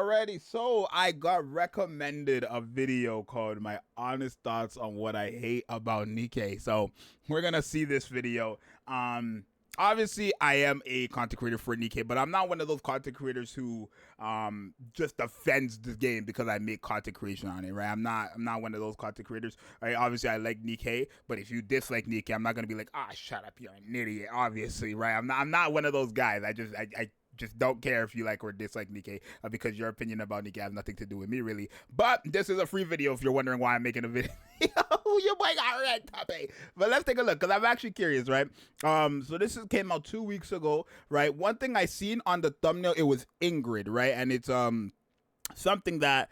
Alrighty, so I got recommended a video called My Honest Thoughts on What I Hate About Nikke. So we're gonna see this video. Obviously I am a content creator for Nikke, but I'm not one of those content creators who just defends the game because I make content creation on it, right? I'm not one of those content creators. Right? Obviously I like Nikke, but if you dislike Nikke, I'm not gonna be like, shut up, you're an idiot, obviously, right? I'm not one of those guys. I just don't care if you like or dislike Nikke because your opinion about Nikke has nothing to do with me, really. But this is a free video if you're wondering why I'm making a video. Your boy got red topic. But let's take a look because I'm actually curious, right? So this came out 2 weeks ago, right? One thing I seen on the thumbnail, it was Ingrid, right? And it's something that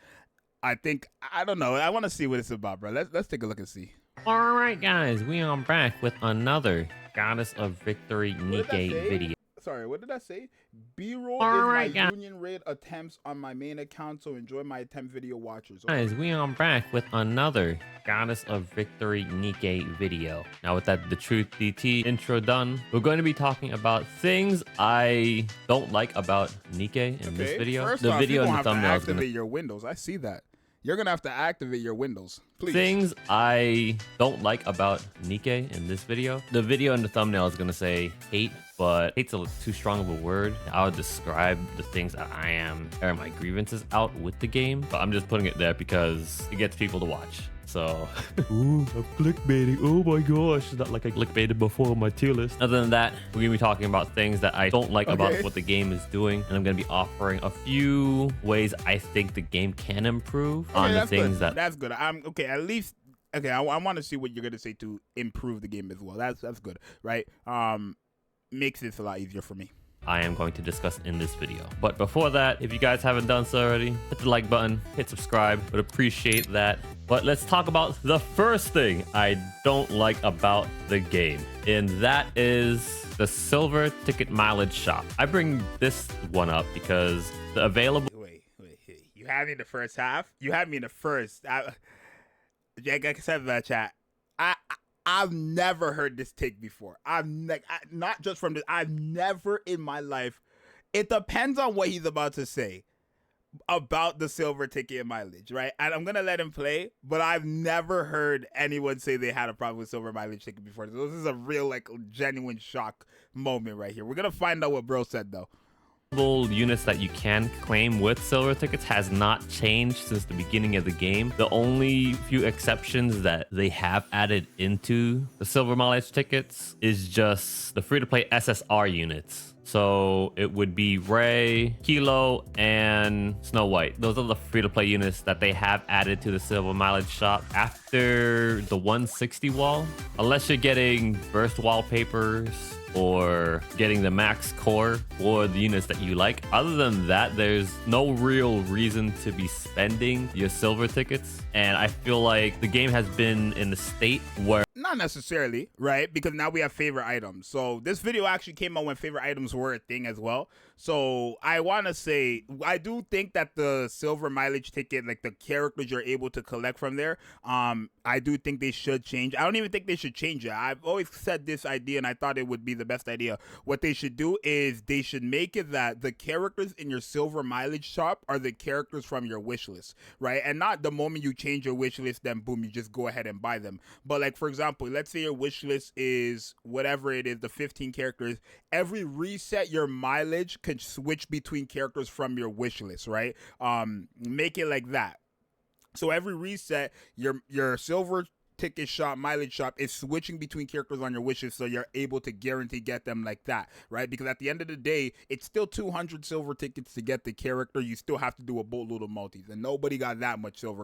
I think, I don't know. I want to see what it's about, bro. Let's take a look and see. All right, guys, we are back with another Goddess of Victory Nikke video. Sorry, what did I say? B-roll All is my union raid attempts on my main account, so enjoy my attempt video watchers. Guys, we are back with another Goddess of Victory Nikke video. Now with that the Truth DT intro done, we're going to be talking about things I don't like about Nikke in this video. First the off, video you're in the thumbnail is activate your Windows. I see that. You're gonna have to activate your Windows, please. Things I don't like about Nikke in this video. The video in the thumbnail is gonna say hate, but hate's too strong of a word. I'll describe the things that I am airing my grievances out with the game, but I'm just putting it there because it gets people to watch. So, ooh, I'm clickbaiting. Oh my gosh, not like I clickbaited before on my tier list. Other than that, we're gonna be talking about things that I don't like about what the game is doing, and I'm gonna be offering a few ways I think the game can improve on the things that. That's good. I'm okay. At least, okay. I want to see what you're gonna say to improve the game as well. That's good, right? Makes this a lot easier for me. I am going to discuss in this video. But before that, if you guys haven't done so already, hit the like button, hit subscribe, would appreciate that. But let's talk about the first thing I don't like about the game, and that is the silver ticket mileage shop. I bring this one up because the available... Wait. You had me in the first half? You had me in the first. Like I said in that chat, I've never heard this take before. Not just from this. I've never in my life. It depends on what he's about to say about the silver ticket mileage, right? And I'm gonna let him play, but I've never heard anyone say they had a problem with silver mileage ticket before. So this is a real, like, genuine shock moment right here. We're gonna find out what bro said though. Units that you can claim with silver tickets has not changed since the beginning of the game. The only few exceptions that they have added into the silver mileage tickets is just the free-to-play SSR units. So it would be Ray, Kilo, and Snow White. Those are the free-to-play units that they have added to the silver mileage shop after the 160 wall. Unless you're getting burst wallpapers or getting the max core for the units that you like. Other than that, there's no real reason to be spending your silver tickets. And I feel like the game has been in a state where... Not necessarily, right? Because now we have favorite items. So this video actually came out when favorite items were a thing as well. So I want to say, I do think that the silver mileage ticket, like the characters you're able to collect from there, I do think they should change. I don't even think they should change it. I've always said this idea and I thought it would be the best idea. What they should do is they should make it that the characters in your silver mileage shop are the characters from your wish list, right? And not the moment you change your wish list, then boom, you just go ahead and buy them. But like, for example, let's say your wish list is whatever it is, the 15 characters. Every reset, your mileage could switch between characters from your wish list, right? Make it like that. So every reset, your silver ticket shop, mileage shop is switching between characters on your wishes, so you're able to guarantee get them like that, right? Because at the end of the day, it's still 200 silver tickets to get the character. You still have to do a boatload of multis, and nobody got that much silver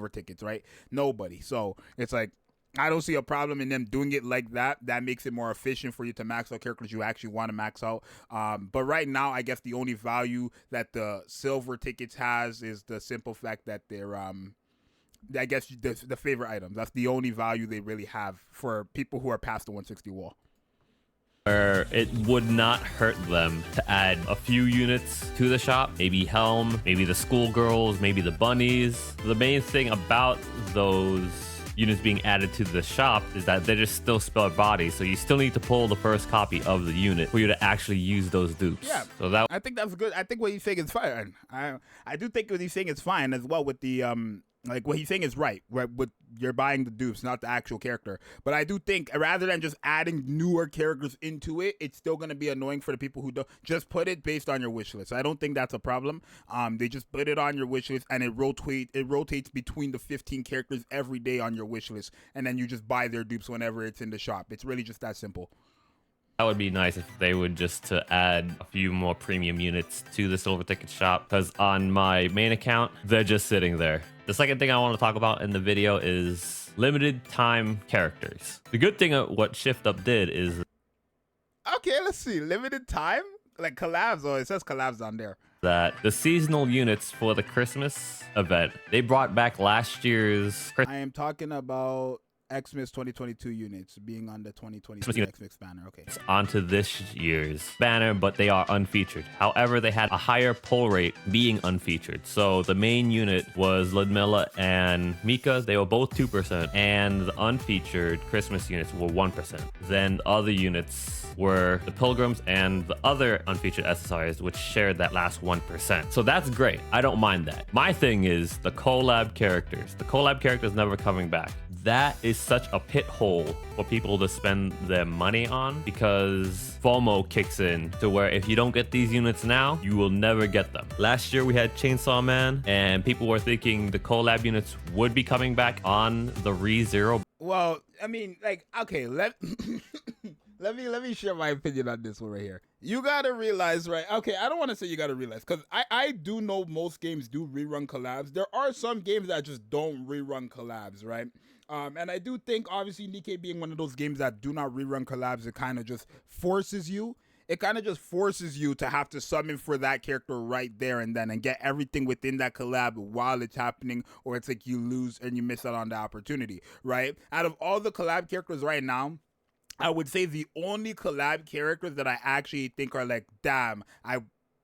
tickets, right? Nobody. So it's like, I don't see a problem in them doing it like that. That makes it more efficient for you to max out characters you actually want to max out. But right now, I guess the only value that the silver tickets has is the simple fact that they're, I guess, the favorite items. That's the only value they really have for people who are past the 160 wall. Where it would not hurt them to add a few units to the shop, maybe Helm, maybe the schoolgirls, maybe the bunnies. The main thing about those units being added to the shop is that they're just still spelled bodies, so you still need to pull the first copy of the unit for you to actually use those dupes. Yeah, so that I think that's good. I think what he's saying is fine. I do think what he's saying is fine as well with the like what he's saying is right with you're buying the dupes, not the actual character. But I do think rather than just adding newer characters into it, it's still going to be annoying for the people who don't just put it based on your wish list. I don't think that's a problem. They just put it on your wish list and it rotates between the 15 characters every day on your wish list, and then you just buy their dupes whenever it's in the shop. It's really just that simple. That would be nice if they would just to add a few more premium units to the silver ticket shop, because on my main account, they're just sitting there. The second thing I want to talk about in the video is limited time characters. The good thing of what Shift Up did is... Okay, let's see. Limited time? Like collabs, or it says collabs on there. That the seasonal units for the Christmas event, they brought back last year's... I am talking about Xmas 2022 units being on the 2022 Xmas banner. Okay. It's onto this year's banner, but they are unfeatured. However, they had a higher pull rate being unfeatured. So the main unit was Ludmilla and Mika. They were both 2%, and the unfeatured Christmas units were 1%. Then the other units were the Pilgrims and the other unfeatured SSRs, which shared that last 1%. So that's great. I don't mind that. My thing is the collab characters. The collab characters never coming back. That is such a pit hole for people to spend their money on, because FOMO kicks in to where if you don't get these units now, you will never get them. Last year we had Chainsaw Man, and people were thinking the collab units would be coming back on the ReZero. Well, I mean, like, okay, let me share my opinion on this one right here. You gotta realize, right? Okay, I don't want to say you gotta realize, because I do know most games do rerun collabs. There are some games that just don't rerun collabs, right? And I do think, obviously, Nikke being one of those games that do not rerun collabs, it kind of just forces you. It kind of just forces you to have to summon for that character right there and then and get everything within that collab while it's happening, or it's like you lose and you miss out on the opportunity, right? Out of all the collab characters right now, I would say the only collab characters that I actually think are like, damn, I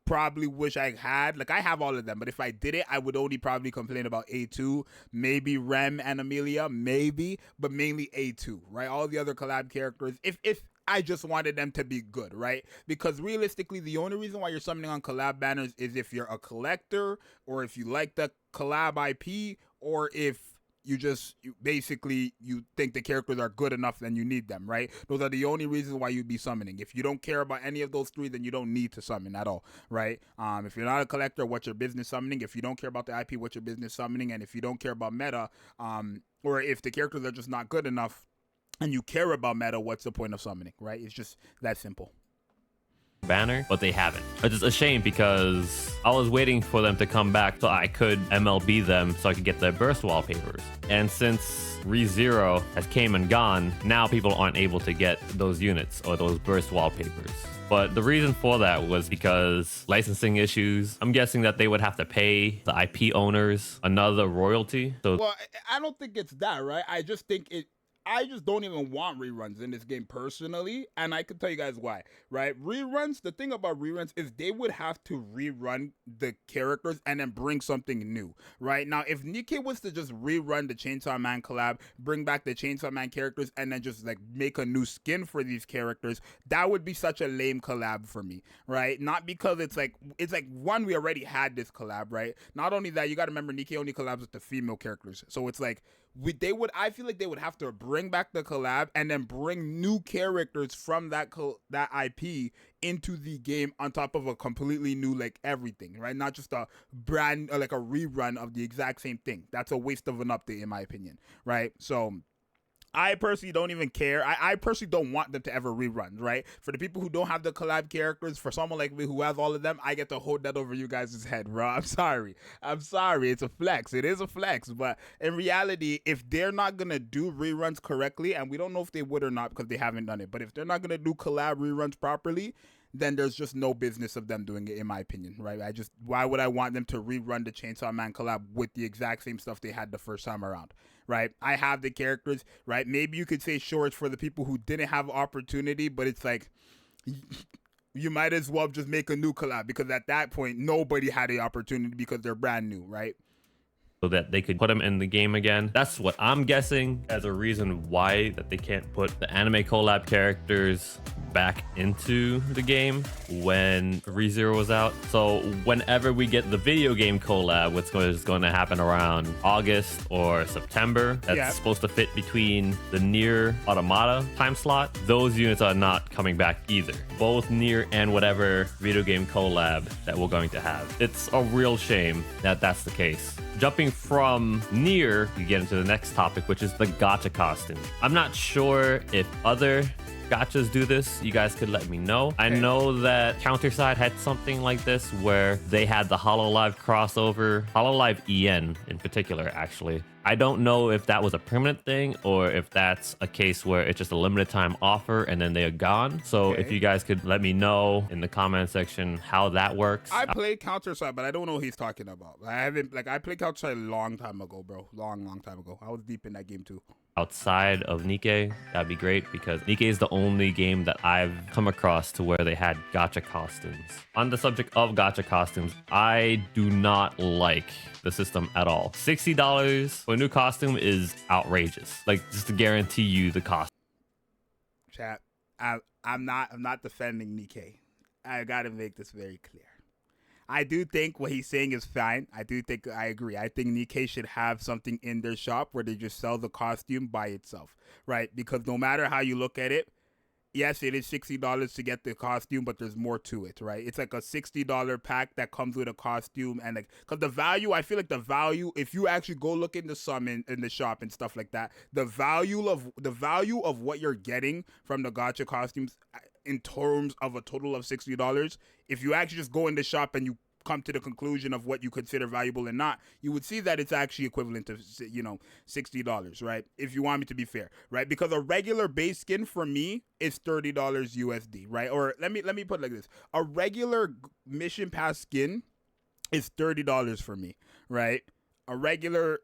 probably wish I had, like, I have all of them, but if I did it, I would only probably complain about A2, maybe Rem and Amelia, maybe, but mainly A2, right? All the other collab characters, if I just wanted them to be good, right? Because realistically, the only reason why you're summoning on collab banners is if you're a collector, or if you like the collab IP, or if you basically think the characters are good enough and you need them, right? Those are the only reasons why you'd be summoning. If you don't care about any of those three, then you don't need to summon at all, right? If you're not a collector, what's your business summoning? If you don't care about the IP, what's your business summoning? And if you don't care about meta, or if the characters are just not good enough and you care about meta, what's the point of summoning, right? It's just that simple. Banner, but they haven't. It's a shame, because I was waiting for them to come back so I could MLB them so I could get their burst wallpapers. And since ReZero has came and gone, now people aren't able to get those units or those burst wallpapers. But the reason for that was because licensing issues. I'm guessing that they would have to pay the IP owners another royalty. So, well, I don't think it's that, right? I just don't even want reruns in this game personally, and I can tell you guys why, right? Reruns, the thing about reruns is they would have to rerun the characters and then bring something new, right? Now, if Nikke was to just rerun the Chainsaw Man collab, bring back the Chainsaw Man characters, and then just like make a new skin for these characters, that would be such a lame collab for me, right? Not because it's like one, we already had this collab, right? Not only that, you got to remember Nikke only collabs with the female characters, so it's like I feel like they would have to bring back the collab and then bring new characters from that IP into the game on top of a completely new, like, everything, right? Not just a brand, like a rerun of the exact same thing. That's a waste of an update, in my opinion, right? So I personally don't even care. I personally don't want them to ever rerun, right? For the people who don't have the collab characters, for someone like me who has all of them, I get to hold that over you guys' head, bro. I'm sorry. It's a flex. It is a flex. But in reality, if they're not going to do reruns correctly, and we don't know if they would or not because they haven't done it, but if they're not going to do collab reruns properly, then there's just no business of them doing it, in my opinion, right? Why would I want them to rerun the Chainsaw Man collab with the exact same stuff they had the first time around, right? I have the characters, right? Maybe you could say sure, it's for the people who didn't have opportunity, but it's like, you might as well just make a new collab, because at that point, nobody had the opportunity because they're brand new, right? so that they could put them in the game again. That's what I'm guessing as a reason why that they can't put the anime collab characters back into the game when ReZero was out. So whenever we get the video game collab, what's going to happen around August or September, that's supposed to fit between the Nier Automata time slot, those units are not coming back either. Both Nier and whatever video game collab that we're going to have. It's a real shame that that's the case. Jumping from Nier, you get into the next topic, which is the gacha costume. I'm not sure if other gachas do this. You guys could let me know. I know that Counterside had something like this where they had the HoloLive crossover, HoloLive EN in particular, actually. I don't know if that was a permanent thing or if that's a case where it's just a limited time offer and then they are gone. So if you guys could let me know in the comment section how that works. I played Counterside, but I don't know what he's talking about. I played Counterside a long time ago, bro. Long time ago. I was deep in that game too. Outside of Nikke, that'd be great because Nikke is the only game that I've come across to where they had gacha costumes. On the subject of gacha costumes, I do not like the system at all. $60 for a new costume is outrageous. Like, just to guarantee you the cost. Chat, I'm not defending Nikke. I gotta make this very clear. I do think what he's saying is fine. I agree. I think Nikke should have something in their shop where they just sell the costume by itself, right? Because no matter how you look at it, yes, it is $60 to get the costume, but there's more to it, right? It's like a $60 pack that comes with a costume, and like, cause the value, I feel like the value, if you actually go look into some in the shop and stuff like that, the value of what you're getting from the gacha costumes in terms of a total of $60, if you actually just go in the shop and you come to the conclusion of what you consider valuable and not, you would see that it's actually equivalent to, you know, $60, right? If you want me to be fair, right? Because a regular base skin for me is $30 USD, right? Or let me put it like this: a regular mission pass skin is $30 for me, right? A regular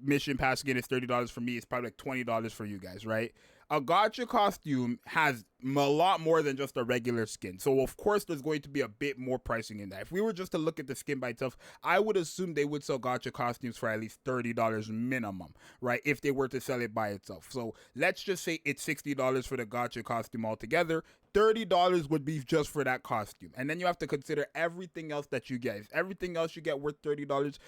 mission pass skin is $30 for me. It's probably like $20 for you guys, right? A gacha costume has a lot more than just a regular skin. So, of course, there's going to be a bit more pricing in that. If we were just to look at the skin by itself, I would assume they would sell gacha costumes for at least $30 minimum, right? If they were to sell it by itself. So, let's just say it's $60 for the gacha costume altogether. $30 would be just for that costume. And then you have to consider everything else that you get. If everything else you get worth $30,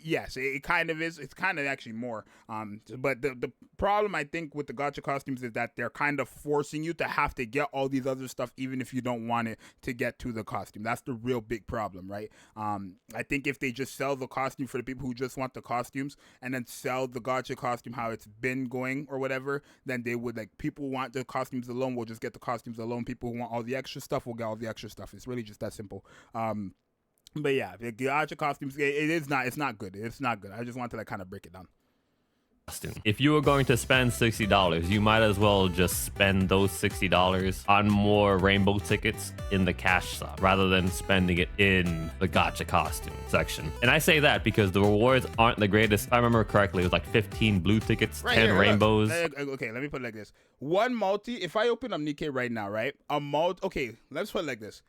yes, it kind of is. It's kind of actually more. But the problem, I think, with the gacha costumes is that they're kind of forcing you to have to get all these other stuff even if you don't want it to get to the costume. That's the real big problem, right? I think if they just sell the costume for the people who just want the costumes and then sell the gacha costume how it's been going or whatever, then they would, like, people who want the costumes alone will just get the costumes alone. People who want all the extra stuff will get all the extra stuff. It's really just that simple. But yeah, the gacha costumes, it's not good. It's not good. I just want to like kind of break it down. If you were going to spend $60, you might as well just spend those $60 on more rainbow tickets in the cash shop rather than spending it in the gacha costume section. And I say that because the rewards aren't the greatest. If I remember correctly, it was like 15 blue tickets, 10 rainbows. Okay, let me put it like this. One multi, if I open up Nikke right now, right? Okay, let's put it like this.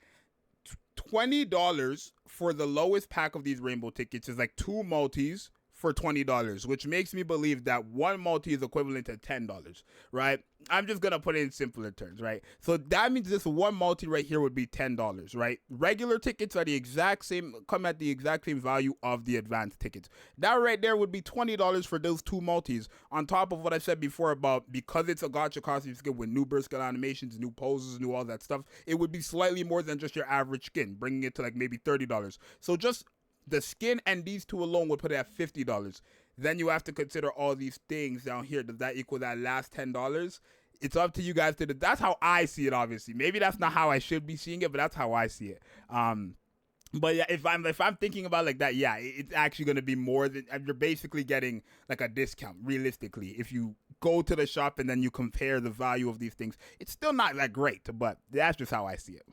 $20 for the lowest pack of these rainbow tickets is like 2 multis for $20, which makes me believe that one multi is equivalent to $10, right? I'm just gonna put it in simpler terms, right? So that means this one multi right here would be $10, right? Regular tickets are the exact same, come at the exact same value of the advanced tickets. That right there would be $20 for those 2 multis, on top of what I said before about because it's a gacha costume skin with new burst scale animations, new poses, new all that stuff, it would be slightly more than just your average skin, bringing it to like maybe $30. So just the skin and these 2 alone would put it at $50. Then you have to consider all these things down here. Does that equal that last $10? It's up to you guys to. That's how I see it. Obviously, maybe that's not how I should be seeing it, but that's how I see it. But yeah, if I'm thinking about like that, yeah, it's actually going to be more than you're basically getting like a discount. Realistically, if you go to the shop and then you compare the value of these things, it's still not that great. But that's just how I see it.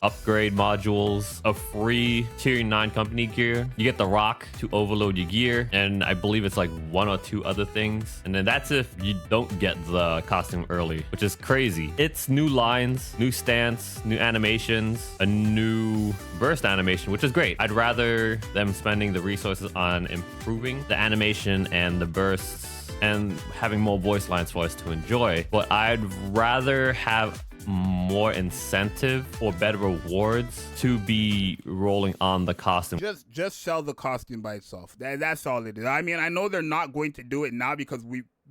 upgrade modules, a free tier 9 company gear. You get the rock to overload your gear, and I believe it's like 1 or 2 other things. And then that's if you don't get the costume early, which is crazy. It's new lines, new stance, new animations, a new burst animation, which is great. I'd rather them spending the resources on improving the animation and the bursts and having more voice lines for us to enjoy. But I'd rather have more incentive or better rewards to be rolling on the costume. Just sell the costume by itself. That's all it is. I mean, I know they're not going to do it now because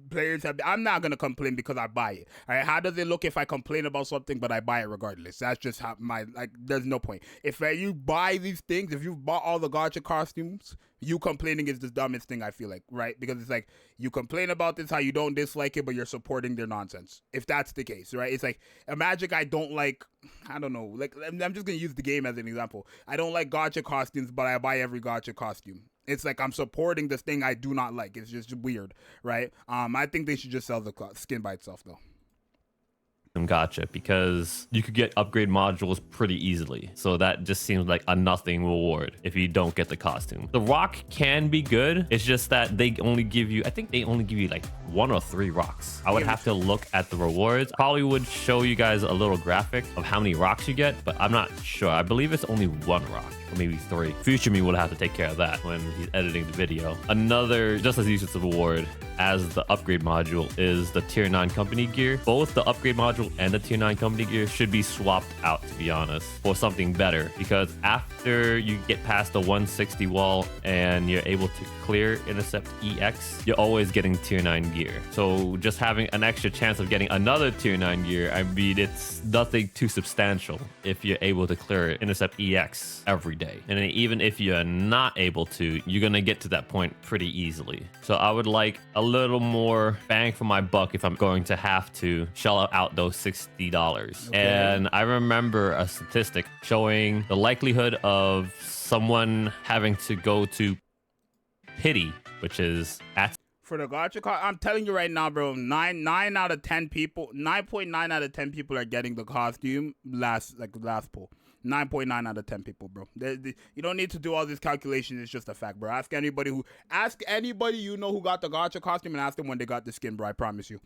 players have. I'm not gonna complain because I buy it. All right, how does it look if I complain about something but I buy it regardless? That's just how there's no point. If you buy these things, if you bought all the gacha costumes, you complaining is the dumbest thing, I feel like, right? Because it's like you complain about this, how you don't dislike it, but you're supporting their nonsense. If that's the case, right? It's like a Magic I don't like. I don't know. Like, I'm just gonna use the game as an example. I don't like gacha costumes, but I buy every gacha costume. It's like I'm supporting this thing I do not like. It's just weird, right? I think they should just sell the skin by itself, though. Gacha, because you could get upgrade modules pretty easily, so that just seems like a nothing reward if you don't get the costume. The rock can be good, it's just that they only give you, I think they only give you like 1 or 3 rocks. I would have to look at the rewards. Probably would show you guys a little graphic of how many rocks you get, but I'm not sure. I believe it's only 1 rock, or maybe 3. Future me will have to take care of that when he's editing the video. Another just as useless reward as the upgrade module is the tier 9 company gear. Both the upgrade module and the tier 9 company gear should be swapped out, to be honest, for something better, because after you get past the 160 wall and you're able to clear intercept EX, you're always getting tier 9 gear. So just having an extra chance of getting another tier 9 gear, I mean, it's nothing too substantial if you're able to clear intercept EX every day. And then even if you're not able to, you're gonna get to that point pretty easily. So I would like a little more bang for my buck if I'm going to have to shell out those $60. Okay. And I remember a statistic showing the likelihood of someone having to go to pity, which is at for the gacha card. I'm telling you right now, bro, 9 out of 10 people, 9.9 out of 10 people are getting the costume last poll. 9.9 out of 10 people, bro. You don't need to do all this calculation. It's just a fact, bro. Ask anybody you know who got the gacha costume and ask them when they got the skin, bro. I promise you.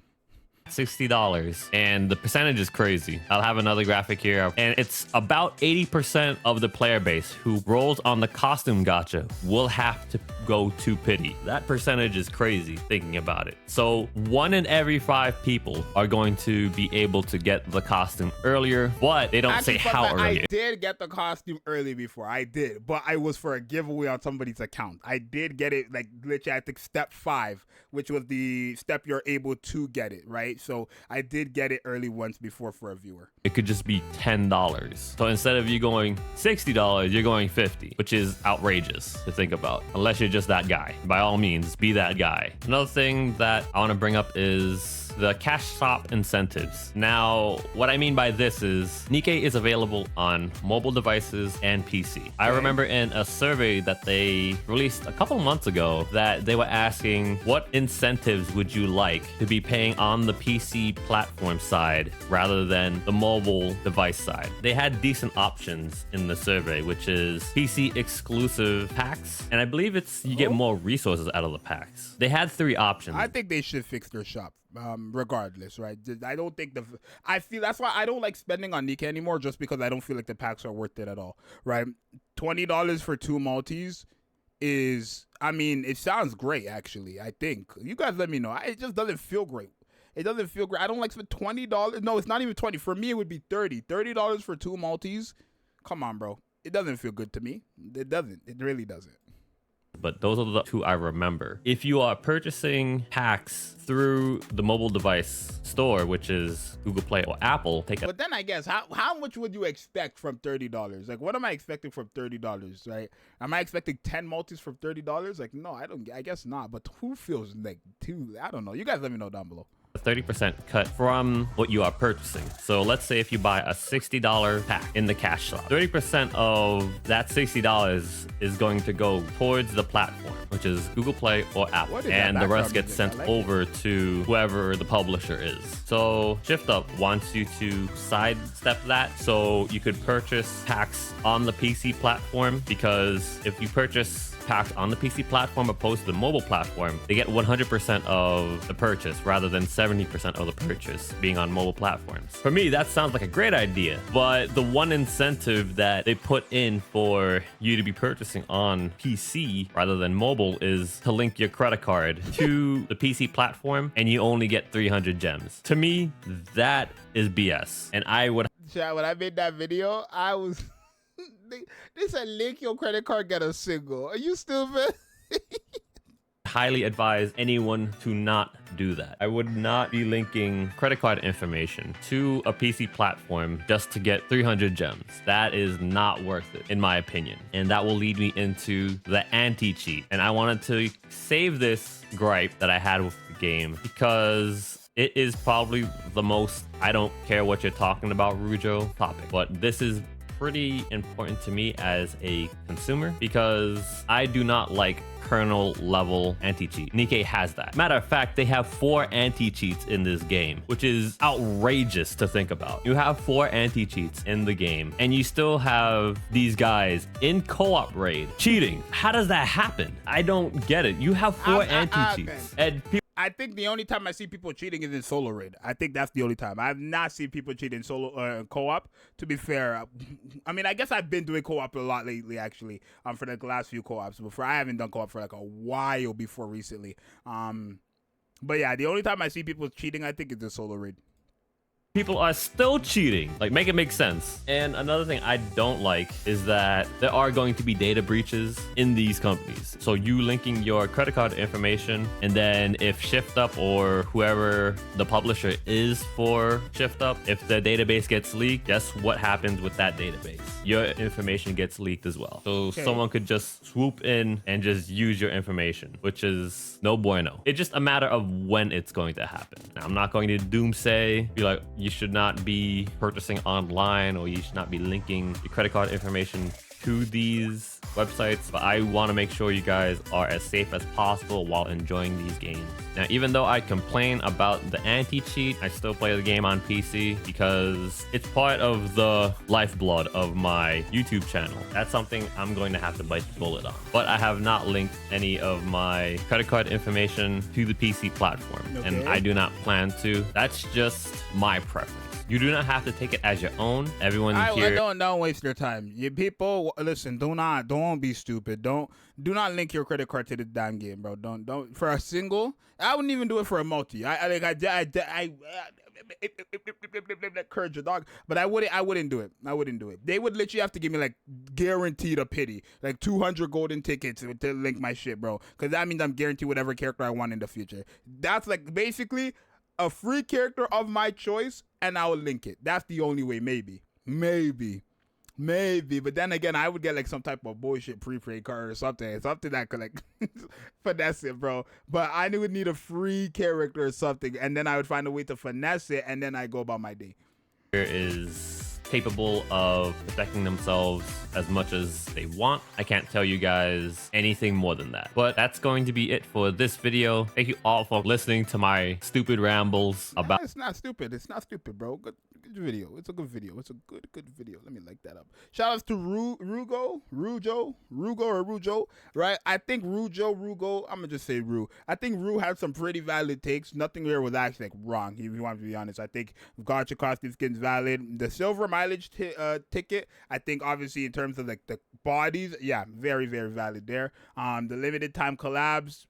$60, and the percentage is crazy. I'll have another graphic here, and it's about 80% of the player base who rolls on the costume gacha will have to go to pity. That percentage is crazy thinking about it. So 1 in every 5 people are going to be able to get the costume earlier, but they don't say how early. I did get the costume early before. I did, but I was for a giveaway on somebody's account. I did get it like literally I think step 5, which was the step you're able to get it, right? So I did get it early once before for a viewer. It could just be $10. So instead of you going $60, you're going $50, which is outrageous to think about. Unless you're just that guy. By all means, be that guy. Another thing that I want to bring up is the cash shop incentives. Now, what I mean by this is Nikke is available on mobile devices and PC. I remember in a survey that they released a couple months ago that they were asking what incentives would you like to be paying on the PC platform side rather than the mobile device side. They had decent options in the survey, which is PC exclusive packs, and I believe it's you get more resources out of the packs. They had 3 options. I think they should fix their shop. Regardless, right? I don't think I feel that's why I don't like spending on Nikke anymore, just because I don't feel like the packs are worth it at all, right? $20 for 2 multis is, I mean, it sounds great actually. I think you guys let me know. It just doesn't feel great. It doesn't feel great. I don't like spend $20. No, it's not even 20. For me, it would be $30 for 2 multis. Come on, bro. It doesn't feel good to me. It doesn't. It really doesn't. But those are the 2 I remember. If you are purchasing packs through the mobile device store, which is Google Play or Apple, but then I guess how much would you expect from $30? Like, what am I expecting from $30? Right? Am I expecting 10 multis from $30? Like, no, I don't. I guess not. But who feels like 2? I don't know. You guys let me know down below. 30% cut from what you are purchasing. So let's say if you buy a $60 pack in the cash shop, 30% of that $60 is going to go towards the platform, which is Google Play or Apple, and the rest gets sent over to whoever the publisher is. So ShiftUp wants you to sidestep that, so you could purchase packs on the PC platform, because if you purchase packs on the PC platform opposed to the mobile platform, they get 100% of the purchase rather than 70% of the purchase being on mobile platforms. For me, that sounds like a great idea, but the one incentive that they put in for you to be purchasing on PC rather than mobile is to link your credit card to the PC platform, and you only get 300 gems. To me, that is BS, and I would... When I made that video, I was... They said link your credit card, get a single. Are you stupid? highly advise anyone to not do that. I would not be linking credit card information to a PC platform just to get 300 gems. That is not worth it, in my opinion. And that will lead me into the anti-cheat. And I wanted to save this gripe that I had with the game because it is probably the most I don't care what you're talking about, Rujo topic. But this is pretty important to me as a consumer because I do not like kernel level anti-cheat. Nikke has that. Matter of fact, they have 4 anti-cheats in this game, which is outrageous to think about. You have 4 anti-cheats in the game and you still have these guys in co-op raid cheating. How does that happen? I don't get it. You have 4 anti-cheats and people... I think the only time I see people cheating is in solo raid. I think that's the only time. I've not seen people cheat in solo co-op. To be fair, I mean, I guess I've been doing co-op a lot lately, actually, for the last few co-ops. Before, I haven't done co-op for like a while before recently. But yeah, the only time I see people cheating, I think, is in solo raid. People are still cheating. Like, make it make sense. And another thing I don't like is that there are going to be data breaches in these companies. So you linking your credit card information, and then if ShiftUp or whoever the publisher is for ShiftUp, if the database gets leaked, guess what happens with that database? Your information gets leaked as well. So someone could just swoop in and just use your information, which is no bueno. It's just a matter of when it's going to happen. Now, I'm not going to doomsay, be like, you should not be purchasing online or you should not be linking your credit card information to these websites, but I want to make sure you guys are as safe as possible while enjoying these games. Now, even though I complain about the anti-cheat, I still play the game on PC because it's part of the lifeblood of my YouTube channel. That's something I'm going to have to bite the bullet on. But I have not linked any of my credit card information to the PC platform, and I do not plan to. That's just my preference. You do not have to take it as your own. Everyone here... Don't waste your time. You people, listen, don't be stupid. Do not link your credit card to the damn game, bro. Don't for a single. I wouldn't even do it for a multi. I encourage your dog, but I wouldn't do it. I wouldn't do it. They would literally have to give me like guaranteed a pity, like 200 golden tickets to link my shit, bro. Because that means I'm guaranteed whatever character I want in the future. That's like basically a free character of my choice, and I will link it. That's the only way, maybe. But then again, I would get like some type of bullshit prepaid card or something that could like finesse it, bro. But I would need a free character or something, and then I would find a way to finesse it, and then I go about my day. Is capable of protecting themselves as much as they want. I can't tell you guys anything more than that. But that's going to be it for this video. Thank you all for listening to my stupid rambles about... It's not stupid. It's not stupid, bro. Good video. It's a good video. It's a good video. Let me like that up. Shout outs to Rujo, right? I think Rugo, I'm gonna just say Ru. I think Ru had some pretty valid takes. Nothing here was actually like wrong, if you want to be honest. I think Gacha costume skin's valid. The silver mileage ticket, I think obviously in terms of like the bodies, yeah, very, very valid there. The limited time collabs,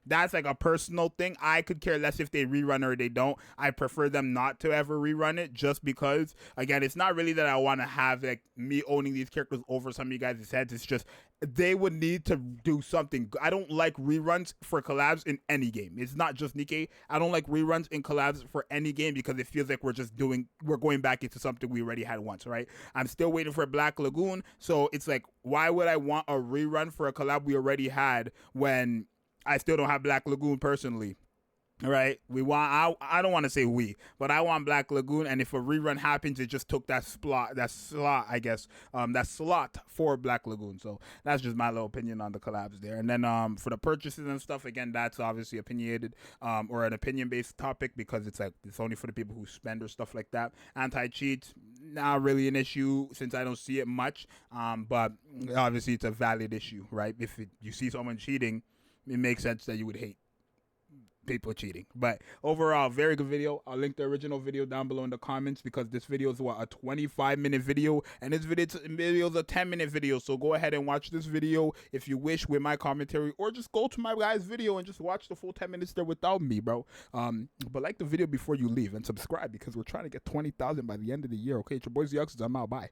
that's like a personal thing. I could care less if they rerun or they don't. I prefer them not to ever rerun it just because, again, it's not really that I want to have like me owning these characters over some of you guys' heads. It's just they would need to do something. I don't like reruns for collabs in any game. It's not just Nikke. I don't like reruns in collabs for any game because it feels like we're going back into something we already had once, right? I'm still waiting for Black Lagoon. So it's like, why would I want a rerun for a collab we already had when I still don't have Black Lagoon personally? Right, we want. I don't want to say we, but I want Black Lagoon. And if a rerun happens, it just took that slot, I guess, that slot for Black Lagoon. So that's just my little opinion on the collabs there. And then for the purchases and stuff, again, that's obviously opinionated, or an opinion based topic, because it's like it's only for the people who spend or stuff like that. Anti cheat, not really an issue since I don't see it much. But obviously it's a valid issue, right? If you see someone cheating, it makes sense that you would hate people cheating. But overall, very good video. I'll link the original video down below in the comments, because this video is a 25-minute video, and this video is a 10-minute video. So go ahead and watch this video if you wish with my commentary, or just go to my guy's video and just watch the full 10 minutes there without me, bro. But like the video before you leave, and subscribe, because we're trying to get 20,000 by the end of the year. Okay, it's your boy Zxous. I'm out. Bye.